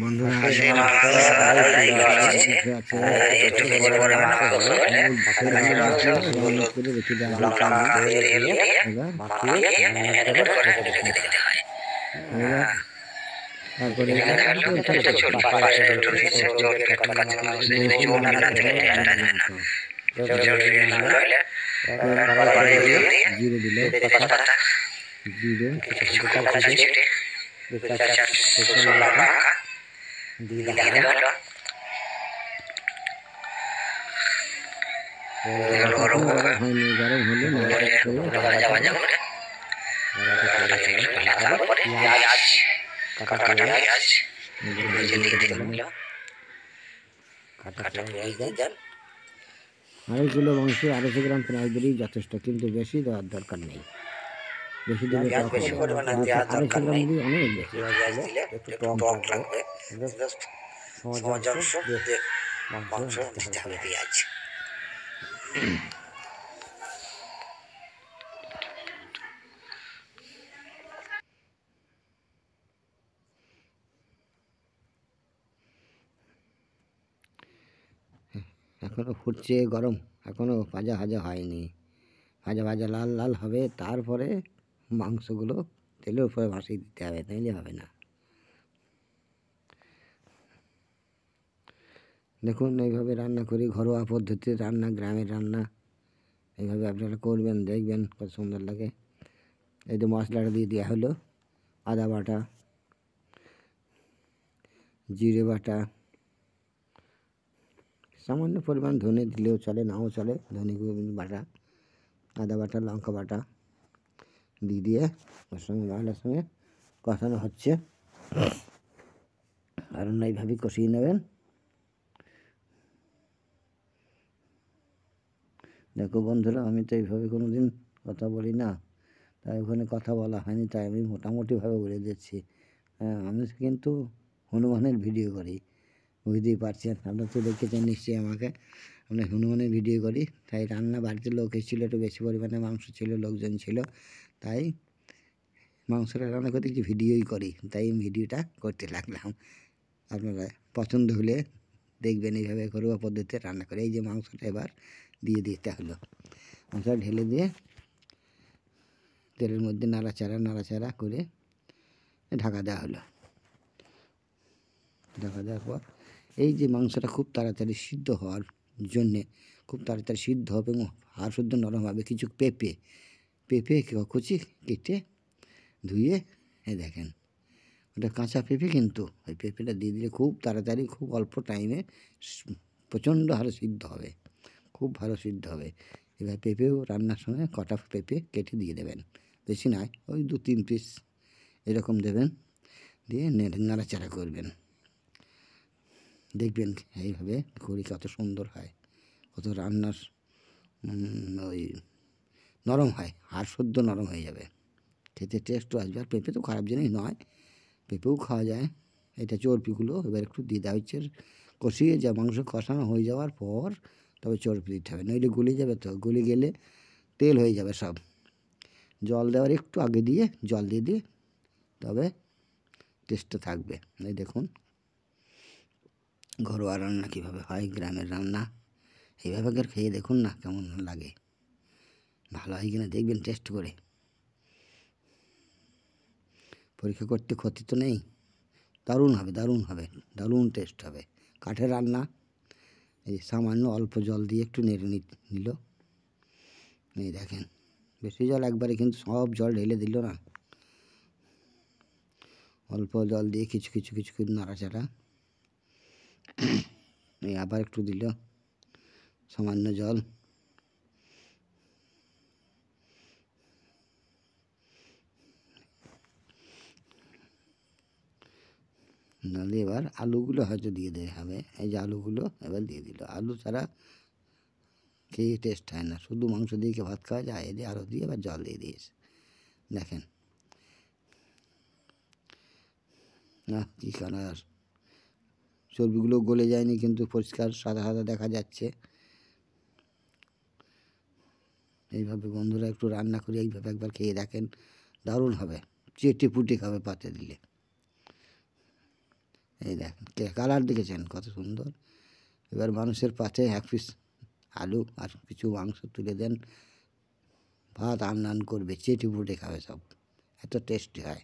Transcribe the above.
বন্ধুরা জিরে দিল জিরে হয়নি গরম হলে আড়াই কিলো মাংস 250 গ্রাম পেঁয়াজ দিলেই যথেষ্ট, কিন্তু বেশি দেওয়ার দরকার নেই। বেশি দিলে 250 গ্রাম দিলে অনেক বেশি। এখনো ফুটছে গরম, এখনো ভাজা ভাজা হয়নি। ভাজা ভাজা লাল লাল হবে, তারপরে মাংসগুলো তেলের উপরে ভাসিয়ে দিতে হবে, তাইলে হবে না। দেখুন এইভাবে রান্না করি, ঘরোয়া পদ্ধতিতে রান্না, গ্রামের রান্না। এইভাবে আপনারা করবেন, দেখবেন কত সুন্দর লাগে। এই যে মশলাটা দিয়ে দেওয়া হলো, আদা বাটা, জিরে বাটা, সামান্য পরিমাণ ধনে দিলেও চলে, নাও চলে। ধনে বাটা, আদা বাটা, লঙ্কা বাটা দিয়ে ওর সঙ্গে মশলার সঙ্গে কষানো হচ্ছে। আর এইভাবে কষিয়ে নেবেন। দেখো বন্ধুরা, আমি তো এইভাবে কোনো দিন কথা বলি না, তাই ওখানে কথা বলা হয়নি, তাই আমি মোটামুটিভাবে বলে দিচ্ছি। হ্যাঁ, আমি কিন্তু হনুমানের ভিডিও করি, বুঝতেই পারছেন। আপনারা তো দেখেছেন নিশ্চয়ই আমাকে, আমরা হনুমানের ভিডিও করি। তাই রান্না বাড়িতে লোক এসেছিলো, একটু বেশি পরিমাণে মাংস ছিল, লোকজন ছিল, তাই মাংসটা রান্না করতে কিছু ভিডিওই করি, তাই আমি ভিডিওটা করতে লাগলাম। আপনারা পছন্দ হলে দেখবেন এইভাবে ঘরোয়া পদ্ধতিতে রান্না করে। এই যে মাংসটা এবার দিয়ে দিতে হলো, মাংসটা ঢেলে দিয়ে তেলের মধ্যে নাড়াচাড়া করে ঢাকা দেওয়া হলো। ঢাকা দেওয়ার পর এই যে মাংসটা খুব তাড়াতাড়ি সিদ্ধ হওয়ার জন্যে, খুব তাড়াতাড়ি সিদ্ধ হবে এবং হাড় শুদ্ধ নরম হবে, কিছু পেঁপে কুচি কেটে ধুয়ে, দেখেন ওটা কাঁচা পেঁপে, কিন্তু ওই পেঁপেটা দিয়ে দিলে খুব তাড়াতাড়ি, খুব অল্প টাইমে প্রচণ্ড হারে সিদ্ধ হবে, খুব ভালো সিদ্ধ হবে। এবার পেঁপেও রান্নার সময় কটা পেঁপে কেটে দিয়ে দেবেন, বেশি নয়, ওই 2-3 পিস এরকম দেবেন, দিয়ে নাড়াচাড়া করবেন। দেখবেন এইভাবে করি কত সুন্দর হয়, কত রান্নার ওই নরম হয়, হাড় শুদ্ধ নরম হয়ে যাবে, খেতে টেস্টও আসবে। আর পেঁপে তো খারাপ জিনিস নয়, পেঁপেও খাওয়া যায়। এটা চর্বিগুলো এবার একটু দিয়ে দেওয়া হচ্ছে, কষিয়ে যা মাংস কষানো হয়ে যাওয়ার পর তবে চর্বি দিতে হবে, নইলে গলে যাবে। তো গলে গেলে তেল হয়ে যাবে সব। জল দেওয়ার একটু আগে দিয়ে জল দিয়ে তবে টেস্টটা থাকবে। এই দেখুন ঘরোয়া রান্না কীভাবে হয়, গ্রামের রান্না। এইভাবে করে খেয়ে দেখুন না কেমন লাগে, ভালো হয় কিনা দেখবেন টেস্ট করে। পরীক্ষা করতে ক্ষতি তো নেই, দারুণ হবে, দারুণ টেস্ট হবে। কাঠের রান্না, এই সামান্য অল্প জল দিয়ে একটু নেড়ে নিল। এই দেখেন, বেশি জল একবারে কিন্তু সব জল ঢেলে দিল না, অল্প জল দিয়ে কিছু করে নাড়াচাড়া। এই আবার একটু দিল সামান্য জল, নাহলে এবার আলুগুলো হয়তো দিয়ে দেওয়া হবে। এই যে আলুগুলো এবার দিয়ে দিল, আলু ছাড়া খেয়ে টেস্ট হয় না, শুধু মাংস দিয়ে ভাত খাওয়া যায়, এই দিয়ে আলু দিয়ে এবার জল দিয়ে দিয়েছে। দেখেন না, কী কালার, চর্বিগুলো গলে যায়নি, কিন্তু পরিষ্কার সাদা দেখা যাচ্ছে। এইভাবে বন্ধুরা একটু রান্না করে এইভাবে একবার খেয়ে দেখেন, দারুণ হবে, চেটে পুটে খাবে পাতে দিলে। এই দেখেন কালার দেখেছেন কত সুন্দর। এবার মানুষের পাতে এক পিস আলু আর কিছু মাংস তুলে দেন, ভাত আন করবে, চেটে পুটে খাবে সব, এত টেস্টি হয়।